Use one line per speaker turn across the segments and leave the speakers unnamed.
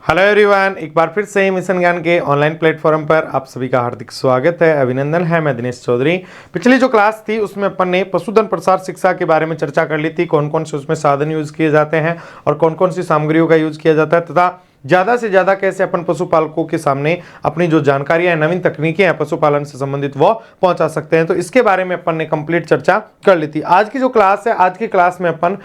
Hello everyone, एक बार फिर से मिशन ज्ञान के ऑनलाइन प्लेटफॉर्म पर आप सभी का हार्दिक स्वागत है, अभिनंदन है। मैं दिनेश चौधरी। पिछली जो क्लास थी उसमें अपन ने पशुधन प्रसार शिक्षा के बारे में चर्चा कर ली थी, कौन कौन से उसमें साधन यूज किए जाते हैं और कौन कौन सी सामग्रियों का यूज किया जाता है तथा ज्यादा से ज्यादा कैसे अपन पशुपालकों के सामने अपनी जो जानकारियां नवीन तकनीकें हैं पशुपालन से संबंधित वो पहुंचा सकते हैं। तो इसके बारे में अपन ने कंप्लीट चर्चा कर ली थी। आज की जो क्लास है, आज की क्लास में अपन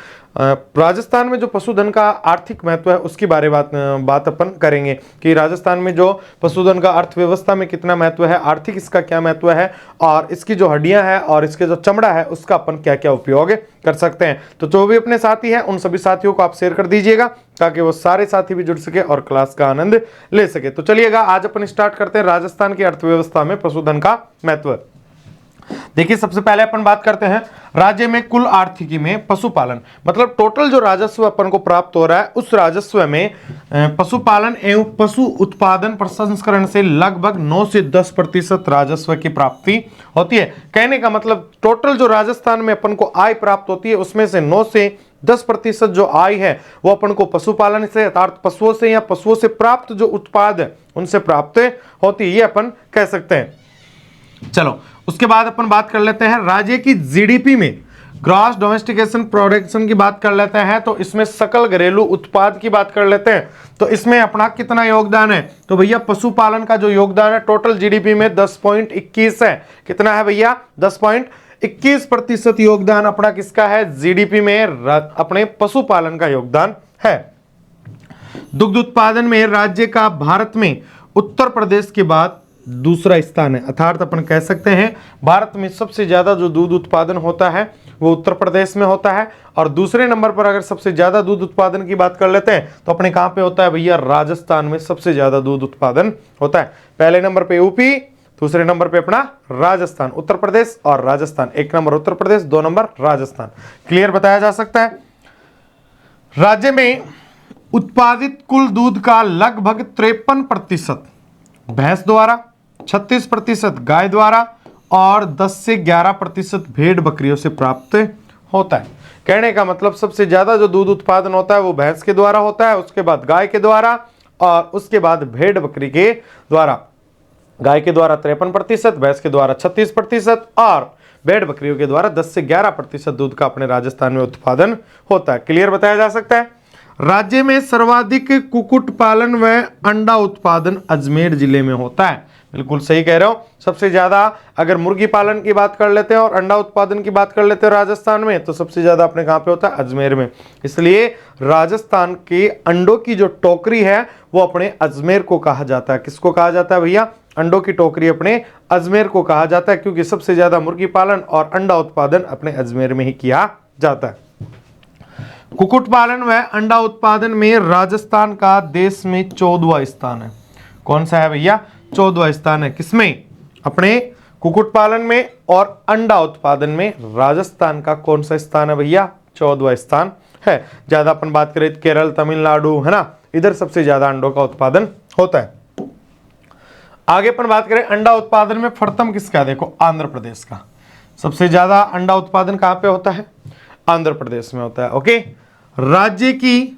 राजस्थान में जो पशुधन का आर्थिक महत्व है उसकी बात अपन करेंगे कि राजस्थान में जो पशुधन का अर्थव्यवस्था में कितना महत्व है, आर्थिक इसका क्या महत्व है और इसकी जो हड्डियां हैं और इसके जो चमड़ा है उसका अपन क्या क्या उपयोग कर सकते हैं। तो जो भी अपने साथी हैं उन सभी साथियों को आप शेयर कर दीजिएगा ताकि वो सारे साथी भी जुड़ सके और क्लास का आनंद ले सके। तो चलिएगा, आज अपन स्टार्ट करते हैं राजस्थान की अर्थव्यवस्था में पशुधन का महत्व। देखिए, सबसे पहले अपन बात करते हैं राज्य में कुल आर्थिकी में पशुपालन, मतलब टोटल जो राजस्व अपन को प्राप्त हो रहा है उस राजस्व में पशुपालन एवं पशु उत्पादन प्रसंस्करण से लगभग 9 से 10% राजस्व की प्राप्ति होती है। कहने का मतलब टोटल जो राजस्थान में अपन को आय प्राप्त होती है उसमें से 9 से 10% जो आय है वो अपन को पशुपालन से अर्थात पशुओं से या पशुओं से प्राप्त जो उत्पाद है उनसे प्राप्त होती है, ये अपन कह सकते हैं। चलो, उसके बाद अपन बात कर लेते हैं राज्य की जीडीपी में ग्रॉस डोमेस्टिकेशन प्रोडक्शन की बात कर लेते हैं। तो इसमें सकल घरेलू उत्पाद की बात कर लेते हैं। तो इसमें अपना कितना योगदान है, तो भैया पशुपालन का जो योगदान है टोटल जीडीपी में 10.21 है। कितना है भैया? 10.21% योगदान अपना किसका है जीडीपी में? अपने पशुपालन का योगदान है। दुग्ध उत्पादन में राज्य का भारत में उत्तर प्रदेश के बाद दूसरा स्थान है, अर्थात अपन कह सकते हैं भारत में सबसे ज्यादा जो दूध उत्पादन होता है वो उत्तर प्रदेश में होता है। और दूसरे नंबर पर अगर सबसे ज्यादा दूध उत्पादन की बात कर लेते हैं तो अपने कहां पे होता है भैया? राजस्थान में सबसे ज्यादा दूध उत्पादन होता है। पहले नंबर पे यूपी, दूसरे नंबर पे अपना राजस्थान, उत्तर प्रदेश और राजस्थान। एक number Uttar Pradesh, 2 number Rajasthan. Clear बताया जा सकता है। राज्य में उत्पादित कुल दूध का लगभग 53% भैंस द्वारा, 36% गाय द्वारा और 10 से 11% भेड़ बकरियों से प्राप्त होता है। कहने का मतलब सबसे ज्यादा जो दूध उत्पादन होता है वो भैंस के द्वारा होता है, उसके बाद गाय के द्वारा और उसके बाद भेड़ बकरी के द्वारा। गाय के द्वारा 53%, भैंस के द्वारा 36% और भेड़ बकरियों के द्वारा 10 से 11% दूध का अपने राजस्थान में उत्पादन होता है। क्लियर बताया जा सकता है। राज्य में सर्वाधिक कुक्कुट पालन व अंडा उत्पादन अजमेर जिले में होता है। बिल्कुल सही कह रहे हो। सबसे ज्यादा अगर मुर्गी पालन की बात कर लेते हैं और अंडा उत्पादन की बात कर लेते हैं राजस्थान में, तो सबसे ज्यादा अपने कहां पे होता है? अजमेर में। इसलिए राजस्थान के अंडों की जो टोकरी है वो अपने अजमेर को कहा जाता है। किसको कहा जाता है भैया? अंडों की टोकरी अपने अजमेर को कहा जाता है, क्योंकि सबसे ज्यादा मुर्गी पालन और अंडा उत्पादन अपने अजमेर में ही किया जाता है। कुक्कुट पालन व अंडा उत्पादन में राजस्थान का देश में 14वां स्थान है। कौन सा है भैया? 14वां स्थान है। किसमें? अपने कुक्कुट पालन में और अंडा उत्पादन में राजस्थान का कौन सा स्थान है भैया? 14वां स्थान है। ज्यादा अपन बात करें केरल, तमिलनाडु, है ना, इधर सबसे ज्यादा अंडों का उत्पादन होता है। आगे अपन बात करें अंडा उत्पादन में प्रथम किसका है? देखो, आंध्र प्रदेश का। सबसे ज्यादा अंडा उत्पादन कहां पे होता है? आंध्र प्रदेश में होता है। ओके। राज्य की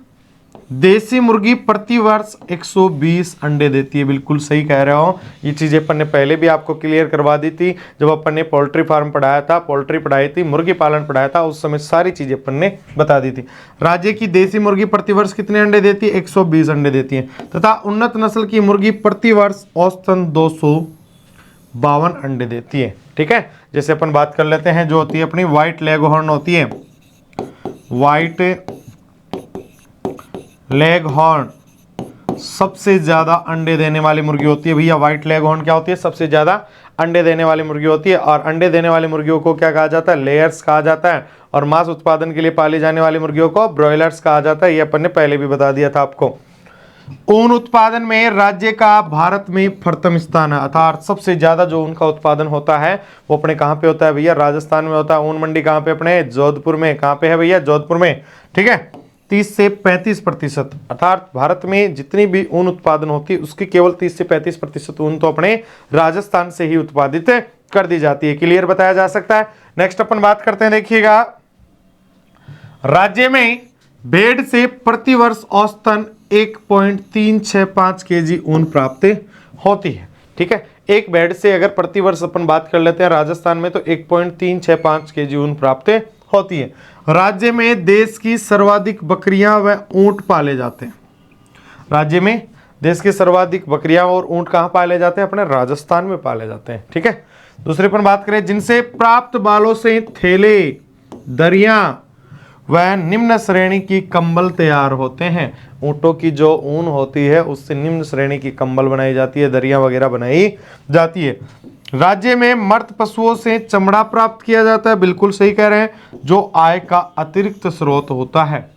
देसी मुर्गी प्रति वर्ष 120 अंडे देती है। बिल्कुल सही कह रहे हो। ये चीजें अपन ने पहले भी आपको क्लियर करवा दी थी जब अपन ने पोल्ट्री फार्म पढ़ाया था, पोल्ट्री पढ़ाई थी, मुर्गी पालन पढ़ाया था, उस समय सारी चीजें अपन ने बता दी थी। राज्य की देसी मुर्गी प्रति वर्ष कितने अंडे देती है? 120 अंडे देती है तथा उन्नत नस्ल की मुर्गी प्रति वर्ष औसतन 252 अंडे देती है। ठीक है। जैसे अपन बात कर लेते हैं जो होती है अपनी व्हाइट लेग हॉर्न होती है, व्हाइट लेग हॉर्न सबसे ज्यादा अंडे देने वाली मुर्गी होती है भैया। व्हाइट लेग हॉर्न क्या होती है? सबसे ज्यादा अंडे देने वाली मुर्गी होती है। और अंडे देने वाली मुर्गियों को क्या कहा जाता है? लेयर्स कहा जाता है। और मांस उत्पादन के लिए पाली जाने वाली मुर्गियों को ब्रॉयलर्स कहा जाता है। ये अपन ने पहले भी बता दिया था आपको। ऊन उत्पादन में राज्य का भारत में प्रथम स्थान है, अर्थात सबसे ज्यादा जो ऊन का उत्पादन होता है वो अपने कहां पे होता है भैया? राजस्थान में होता है। ऊन मंडी कहां पे? अपने जोधपुर में। कहां पे है भैया? जोधपुर में। ठीक है। 30 से 35%, अर्थात भारत में जितनी भी ऊन उत्पादन होती है उसकी केवल 30 से 35% ऊन तो अपने राजस्थान से ही उत्पादित कर दी जाती है। क्लियर बताया जा सकता है। नेक्स्ट अपन बात करते हैं, देखिएगा राज्य में भेड़ से प्रति वर्ष औसतन 1.365 केजी ऊन प्राप्त होती है। ठीक है, एक बेड से अगर प्रतिवर्ष अपन बात कर लेते हैं राजस्थान में तो 1.365 केजी ऊन प्राप्त होती है। राज्य में देश की सर्वाधिक बकरियां व ऊंट पाले जाते हैं। राज्य में देश की सर्वाधिक बकरियां और ऊंट कहां पाले जाते हैं? अपने राजस्थान में पाले जाते हैं। ठीक है, दूसरे पर बात करें, जिनसे प्राप्त बालों से थैले, दरिया व निम्न श्रेणी की कंबल तैयार होते हैं। ऊंटों की जो ऊन होती है उससे निम्न श्रेणी की कंबल बनाई जाती है, दरिया वगैरह बनाई जाती है। राज्य में मर्द पशुओं से चमड़ा प्राप्त किया जाता है, बिल्कुल सही कह रहे हैं, जो आय का अतिरिक्त स्रोत होता है।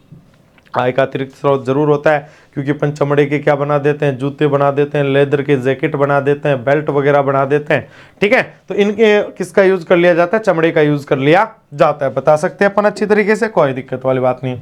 आय का अतिरिक्त स्रोत जरूर होता है, क्योंकि अपन चमड़े के क्या बना देते हैं? जूते बना देते हैं, लेदर के जैकेट बना देते हैं, बेल्ट वगैरह बना देते हैं। ठीक है, तो इनके किसका यूज कर लिया जाता है? चमड़े का यूज कर लिया जाता है। बता सकते हैं अपन अच्छी तरीके से, कोई दिक्कत वाली बात नहीं।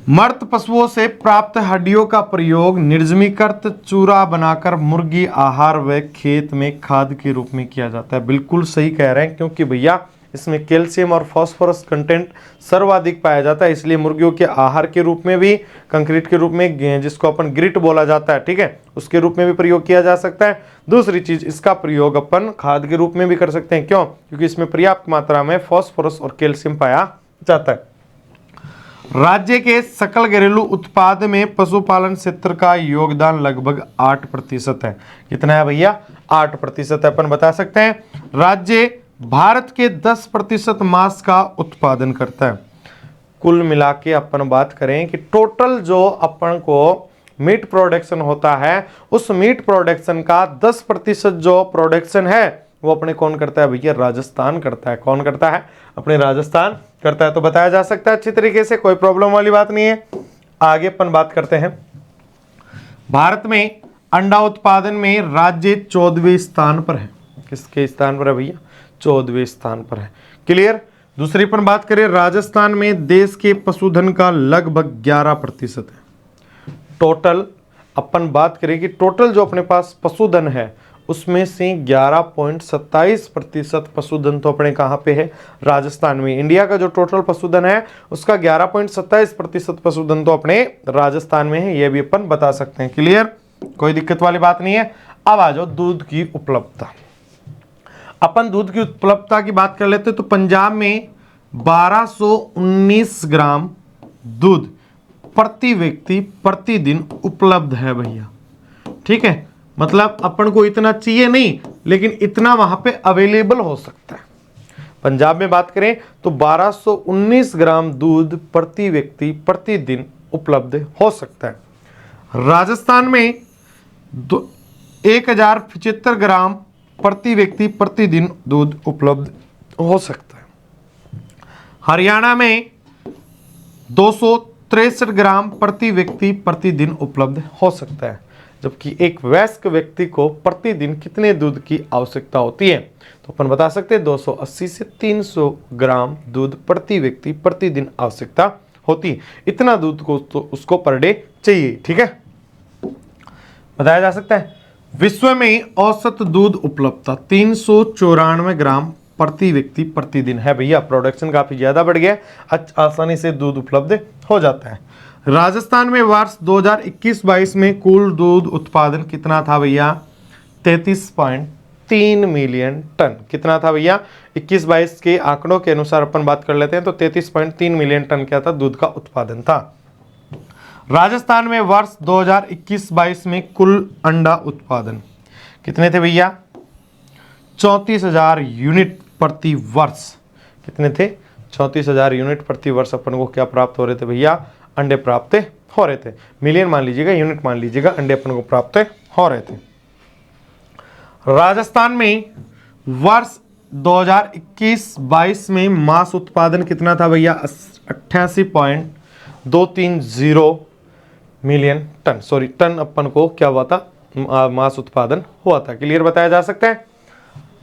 मर्द पशुओं से प्राप्त हड्डियों का प्रयोग निर्जमीकृत चूरा बनाकर मुर्गी आहार व खेत में खाद के रूप में किया जाता है। बिल्कुल सही कह रहे हैं, क्योंकि भैया इसमें कैल्शियम और फास्फोरस कंटेंट सर्वाधिक पाया जाता है, इसलिए मुर्गियों के आहार के रूप में भी, कंक्रीट के रूप में, जिसको अपन ग्रिट बोला जाता है, ठीक है, उसके रूप में भी प्रयोग किया जा सकता है। दूसरी चीज, इसका प्रयोग अपन खाद के रूप में भी कर सकते हैं। क्यों? क्योंकि इसमें पर्याप्त मात्रा में फास्फोरस और कैल्शियम पाया जाता है। राज्य के सकल घरेलू उत्पाद में पशुपालन क्षेत्र का योगदान लगभग 8% है। कितना है भैया? 8% है। अपन बता सकते हैं राज्य भारत के 10% मांस का उत्पादन करता है। कुल मिला के अपन बात करें कि टोटल जो अपन को मीट प्रोडक्शन होता है, उस मीट प्रोडक्शन का 10% जो प्रोडक्शन है वो अपने कौन करता है भैया? राजस्थान करता है। कौन करता है? अपने राजस्थान करता है। तो बताया जा सकता है अच्छी तरीके से, कोई प्रॉब्लम वाली बात नहीं है। आगे अपन बात करते हैं, भारत में अंडा उत्पादन में राज्य 14वें स्थान पर है। किसके स्थान पर है भैया? 14वें स्थान पर है। क्लियर? दूसरी पर बात करें, राजस्थान में देश के पशुधन का लगभग 11% है। टोटल अपन बात करें कि टोटल जो अपने पास पशुधन है उसमें से 11.27% पशुधन तो अपने कहाँ पे है? राजस्थान में। इंडिया का जो टोटल पशुधन है उसका 11.27% पशुधन तो अपने राजस्थान में है, यह भी अपन बता सकते हैं। क्लियर? कोई दिक्कत वाली बात नहीं है। अब आ जाओ दूध की उपलब्धता। अपन दूध की उपलब्धता की बात कर लेते हैं तो पंजाब में 1219 ग्राम दूध प्रति व्यक्ति प्रतिदिन उपलब्ध है भैया। ठीक है, मतलब अपन को इतना चाहिए नहीं, लेकिन इतना वहां पे अवेलेबल हो सकता है। पंजाब में बात करें तो 1219 ग्राम दूध प्रति व्यक्ति प्रतिदिन उपलब्ध हो सकता है। राजस्थान में 1075 ग्राम प्रति व्यक्ति प्रतिदिन दूध उपलब्ध हो सकता है। हरियाणा में 263 ग्राम प्रति व्यक्ति प्रतिदिन उपलब्ध हो सकता है। जबकि एक वयस्क व्यक्ति को प्रतिदिन कितने दूध की आवश्यकता होती है? तो अपन बता सकते हैं 280 से 300 ग्राम दूध प्रति व्यक्ति प्रतिदिन आवश्यकता होती है। इतना दूध को तो उसको पर डे चाहिए। ठीक है, बताया जा सकता है। विश्व में औसत दूध उपलब्धता 394 ग्राम प्रति व्यक्ति प्रतिदिन है भैया। प्रोडक्शन काफी ज्यादा बढ़ गया, आसानी से दूध उपलब्ध हो जाता है। राजस्थान में वर्ष 2021-22 में कुल दूध उत्पादन कितना था भैया? 33.3 मिलियन टन। कितना था भैया? 21-22 के आंकड़ों के अनुसार अपन बात कर लेते हैं तो 33.3 मिलियन टन क्या था? दूध का उत्पादन था। राजस्थान में वर्ष 2021-22 में कुल अंडा उत्पादन कितने थे भैया? 34,000 यूनिट प्रति वर्ष। कितने थे? 34,000 यूनिट प्रति वर्ष अपन को क्या प्राप्त हो रहे थे भैया? अंडे प्राप्त हो रहे थे। मिलियन मान लीजिएगा, यूनिट मान लीजिएगा, अंडे अपन को प्राप्त हो रहे थे। राजस्थान में वर्ष 2021-22 में मांस उत्पादन कितना था भैया? 88.230 मिलियन टन। सॉरी, टन अपन को क्या हुआ था? मांस उत्पादन हुआ था। क्लियर? बताया जा सकता है।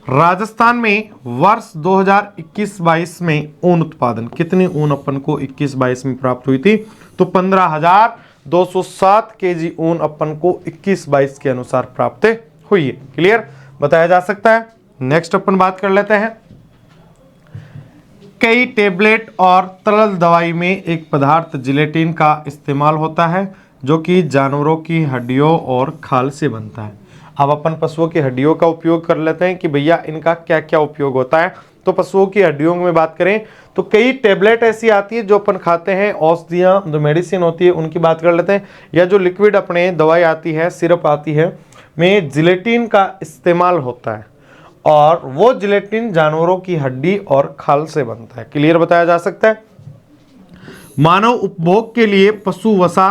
राजस्थान में वर्ष 2021-22 में ऊन उत्पादन, कितनी ऊन अपन को 21-22 में प्राप्त हुई थी? तो 15,207 केजी ऊन अपन को 21-22 के अनुसार प्राप्त हुई है। क्लियर? बताया जा सकता है। नेक्स्ट अपन बात कर लेते हैं, कई टेबलेट और तरल दवाई में एक पदार्थ जिलेटिन का इस्तेमाल होता है जो कि जानवरों की हड्डियों और खाल से बनता है। अब अपन पशुओं की हड्डियों का उपयोग कर लेते हैं कि भैया इनका क्या क्या उपयोग होता है। तो पशुओं की हड्डियों में बात करें तो कई टेबलेट ऐसी आती है जो अपन खाते हैं, औषधियाँ जो मेडिसिन होती है उनकी बात कर लेते हैं, या जो लिक्विड अपने दवाई आती है, सिरप आती है, में जिलेटिन का इस्तेमाल होता है और वो जिलेटिन जानवरों की हड्डी और खाल से बनता है। क्लियर बताया जा सकता है। मानव उपभोग के लिए पशु वसा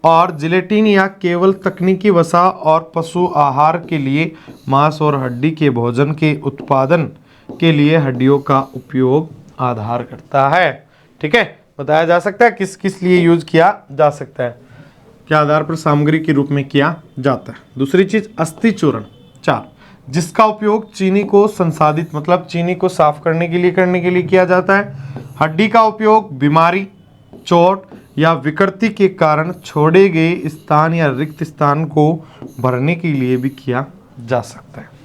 और जिलेटिन या केवल तकनीकी वसा और पशु आहार के लिए मांस और हड्डी के भोजन के उत्पादन के लिए हड्डियों का उपयोग आधार करता है। ठीक है, बताया जा सकता है किस किस लिए यूज किया जा सकता है, के आधार पर सामग्री के रूप में किया जाता है। दूसरी चीज अस्थि चूर्ण 4, जिसका उपयोग चीनी को संसाधित मतलब चीनी को साफ करने के लिए किया जाता है। हड्डी का उपयोग बीमारी, चोट या विकृति के कारण छोड़े गए स्थान या रिक्त स्थान को भरने के लिए भी किया जा सकता है।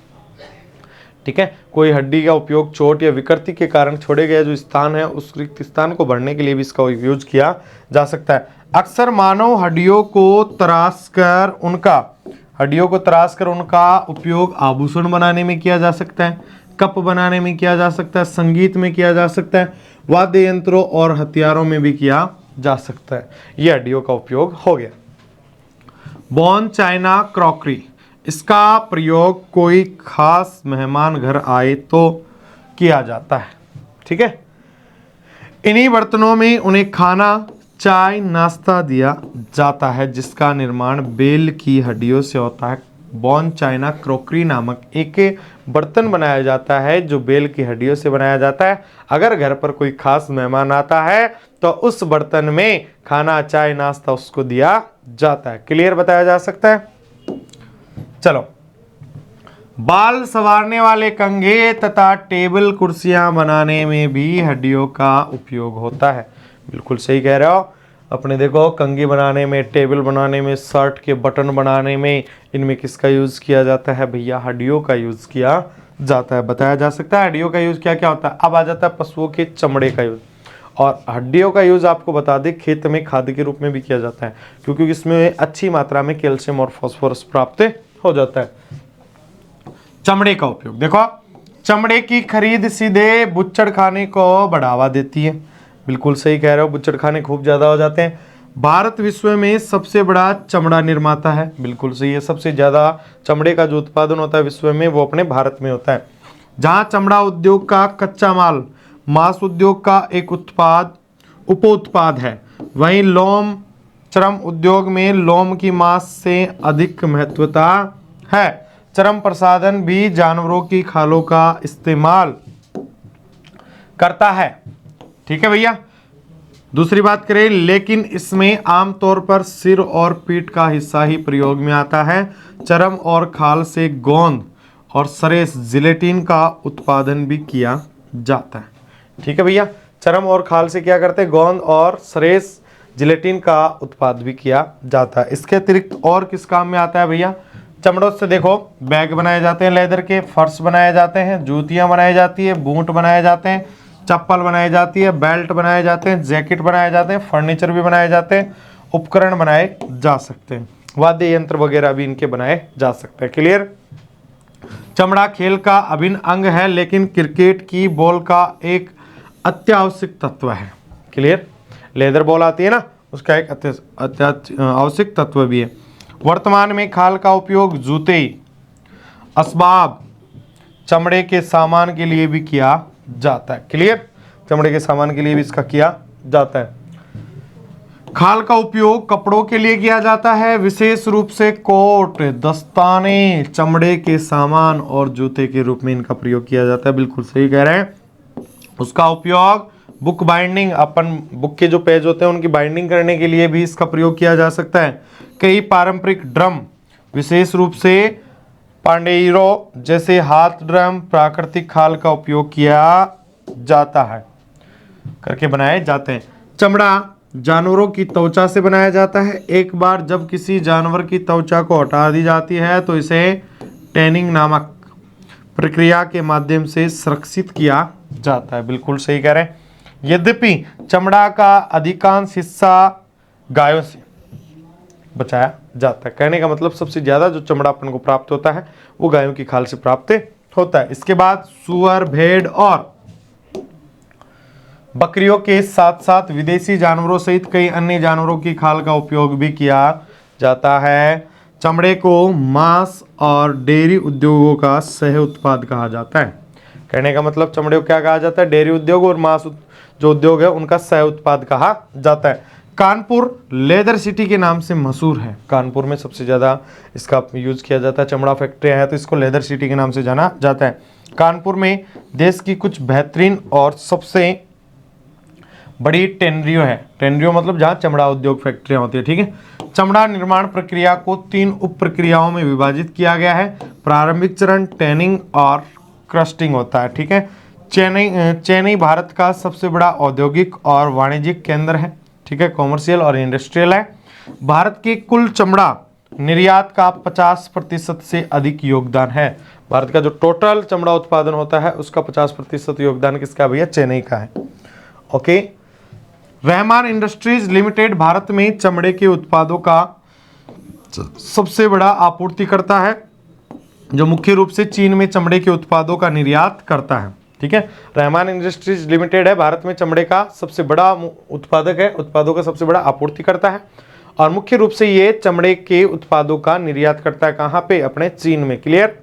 ठीक है, कोई हड्डी का उपयोग चोट या विकृति के कारण छोड़े गए जो स्थान है उस रिक्त स्थान को भरने के लिए भी इसका यूज किया जा सकता है। अक्सर मानव हड्डियों को तराश कर उनका उपयोग आभूषण बनाने में किया जा सकता है, कप बनाने में किया जा सकता है, संगीत में किया जा सकता है, वाद्य यंत्रों और हथियारों में भी किया जा सकता है। ये हड्डियों का उपयोग हो गया। बोन चाइना क्रॉकरी, इसका प्रयोग कोई खास मेहमान घर आए तो किया जाता है। ठीक है, इन्हीं बर्तनों में उन्हें खाना, चाय, नाश्ता दिया जाता है, जिसका निर्माण बेल की हड्डियों से होता है। बोन चाइना क्रॉकरी नामक एक बर्तन बनाया जाता है जो बेल की हड्डियों से बनाया जाता है। अगर घर पर कोई खास मेहमान आता है तो उस बर्तन में खाना, चाय, नाश्ता उसको दिया जाता है। क्लियर बताया जा सकता है। चलो, बाल संवारने वाले कंघे तथा टेबल कुर्सियां बनाने में भी हड्डियों का उपयोग होता है। बिल्कुल सही कह रहे हो। अपने देखो कंघी बनाने में, टेबल बनाने में, शर्ट के बटन बनाने में, इनमें किसका यूज किया जाता है भैया? हड्डियों का यूज किया जाता है। बताया जा सकता है हड्डियों का यूज क्या क्या होता है। अब आ जाता है पशुओं के चमड़े का यूज। और हड्डियों का यूज आपको बता दें खेत में खाद के रूप में भी किया जाता है, क्योंकि इसमें अच्छी मात्रा में कैल्शियम और फास्फोरस प्राप्त हो जाता है। चमड़े का उपयोग देखो, चमड़े की खरीद सीधे बुच्चड़ खाने को बढ़ावा देती है। बिल्कुल सही कह रहे हो, बुच्चड़ खाने खूब ज्यादा हो जाते हैं। भारत विश्व में सबसे बड़ा चमड़ा निर्माता है। बिल्कुल सही है, सबसे ज्यादा चमड़े का जो उत्पादन होता है विश्व में वो अपने भारत में होता है। जहां चमड़ा उद्योग का कच्चा माल मांस उद्योग का एक उप उत्पाद है, वहीं लोम चर्म उद्योग में लोम की मांस से अधिक महत्वता है। चर्म प्रसाधन भी जानवरों की खालों का इस्तेमाल करता है। ठीक है भैया। दूसरी बात करें, लेकिन इसमें आमतौर पर सिर और पीठ का हिस्सा ही प्रयोग में आता है। चर्म और खाल से गोंद और सरेस जिलेटिन का उत्पादन भी किया जाता है। ठीक है भैया, चर्म और खाल से क्या करते हैं? गोंद और सरेस जिलेटिन का उत्पाद भी किया जाता है। इसके अतिरिक्त और किस काम में आता है भैया? चमड़ों से देखो बैग बनाए जाते हैं, लेदर के फर्श बनाए जाते हैं, जूतियां बनाई जाती है, बूट बनाए जाते हैं, चप्पल बनाई जाती है, बेल्ट बनाए जाते हैं, जैकेट बनाए जाते हैं, फर्नीचर भी बनाए जाते हैं, उपकरण बनाए जा सकते हैं, वाद्य यंत्र वगैरह भी इनके बनाए जा सकते हैं। क्लियर? चमड़ा खेल का अभिन्न अंग है, लेकिन क्रिकेट की बॉल का एक अत्यावश्यक तत्व है। क्लियर? लेदर बॉल आती है ना, उसका एक आवश्यक तत्व भी है। वर्तमान में खाल का उपयोग जूते, असबाब, चमड़े के सामान के लिए भी किया जाता है। क्लियर? चमड़े के सामान के लिए भी इसका किया जाता है। खाल का उपयोग कपड़ों के लिए किया जाता है, विशेष रूप से कोट, दस्ताने, चमड़े के सामान और जूते के रूप में इनका प्रयोग किया जाता है। बिल्कुल सही कह रहे हैं। उसका उपयोग बुक बाइंडिंग, अपन बुक के जो पेज होते हैं उनकी बाइंडिंग करने के लिए भी इसका प्रयोग किया जा सकता है। कई पारंपरिक ड्रम, विशेष रूप से पांडेयरो जैसे हाथ ड्रम, प्राकृतिक खाल का उपयोग किया जाता है करके बनाए जाते हैं। चमड़ा जानवरों की त्वचा से बनाया जाता है। एक बार जब किसी जानवर की त्वचा को हटा दी जाती है तो इसे टैनिंग नामक प्रक्रिया के माध्यम से संरक्षित किया जाता है। बिल्कुल सही कह रहे हैं। यद्यपि चमड़ा का अधिकांश हिस्सा गायों से बचाया जाता है। कहने का मतलब सबसे ज़्यादा जो चमड़ा अपन को प्राप्त होता है वो गायों की खाल से प्राप्त होता है। इसके बाद सूअर, भेड़ और बकरियों के साथ साथ विदेशी जानवरों सहित कई अन्य जानवरों की खाल का उपयोग भी किया जाता है। चमड़े को मांस और डेयरी उद्योगों का सह उत्पाद कहा जाता है। कहने का मतलब चमड़े को क्या कहा जाता है? डेयरी उद्योग और मांस जो उद्योग है उनका सह उत्पाद कहा जाता है। कानपुर लेदर सिटी के नाम से मशहूर है। कानपुर में सबसे ज़्यादा इसका यूज किया जाता है, चमड़ा फैक्ट्रियाँ हैं तो इसको लेदर सिटी के नाम से जाना जाता है। कानपुर में देश की कुछ बेहतरीन और सबसे बड़ी टेनरियो है। टेनरियो मतलब जहाँ चमड़ा उद्योग फैक्ट्रियाँ होती है, ठीक है। चमड़ा निर्माण प्रक्रिया को 3 उप प्रक्रियाओं में विभाजित किया गया है। प्रारंभिक चरण टैनिंग और क्रस्टिंग होता है, ठीक है। चेन्नई भारत का सबसे बड़ा औद्योगिक और वाणिज्यिक केंद्र है, ठीक है, कॉमर्शियल और इंडस्ट्रियल है। भारत के कुल चमड़ा निर्यात का 50% से अधिक योगदान है। भारत का जो टोटल चमड़ा उत्पादन होता है उसका 50% योगदान किसका भैया? चेन्नई का है। Okay. Rahman industries limited Bharat में चमड़े के उत्पादों का सबसे बड़ा आपूर्तिकर्ता है, जो मुख्य रूप से चीन में चमड़े के उत्पादों का निर्यात करता है, ठीक है। रहमान इंडस्ट्रीज लिमिटेड है भारत में चमड़े का सबसे बड़ा उत्पादक है, उत्पादों का सबसे बड़ा आपूर्तिकर्ता है और मुख्य रूप से ये चमड़े के उत्पादों का निर्यात करता है। कहाँ पे? अपने चीन में। क्लियर।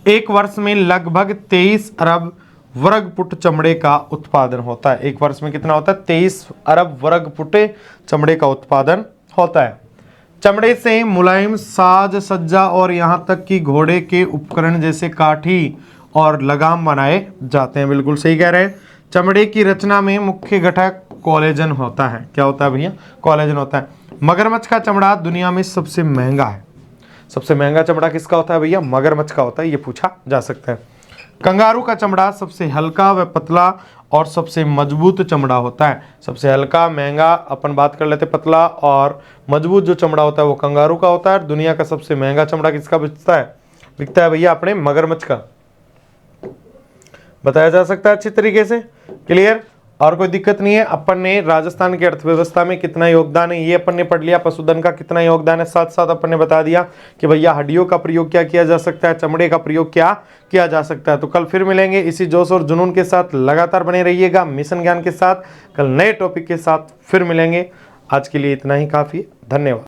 एक वर्ष में लगभग 23 अरब वर्ग फुट चमड़े का उत्पादन होता है। एक वर्ष में कितना होता है? 23 अरब वर्ग फुट चमड़े का उत्पादन होता है। चमड़े से मुलायम साज सज्जा और यहाँ तक कि घोड़े के उपकरण जैसे काठी और लगाम बनाए जाते हैं। बिल्कुल सही कह रहे हैं। चमड़े की रचना में मुख्य घटक कोलेजन होता है। क्या होता है भैया? कोलेजन होता है। मगरमच्छ का चमड़ा दुनिया में सबसे महंगा है। सबसे महंगा चमड़ा किसका होता है भैया? मगरमच्छ का होता है, ये पूछा जा सकता है। कंगारू का चमड़ा सबसे हल्का व पतला और सबसे मजबूत चमड़ा होता है। सबसे हल्का, महंगा अपन बात कर लेते, पतला और मजबूत जो चमड़ा होता है वो कंगारू का होता है। दुनिया का सबसे महंगा चमड़ा किसका बिकता है भैया? अपने मगरमच्छ का। बताया जा सकता है अच्छी तरीके से। क्लियर। और कोई दिक्कत नहीं है। अपन ने राजस्थान की अर्थव्यवस्था में कितना योगदान है ये अपन ने पढ़ लिया, पशुधन का कितना योगदान है, साथ साथ अपन ने बता दिया कि भैया हड्डियों का प्रयोग क्या किया जा सकता है, चमड़े का प्रयोग क्या किया जा सकता है। तो कल फिर मिलेंगे इसी जोश और जुनून के साथ। लगातार बने रहिएगा मिशन ज्ञान के साथ। कल नए टॉपिक के साथ फिर मिलेंगे। आज के लिए इतना ही काफ़ी। धन्यवाद।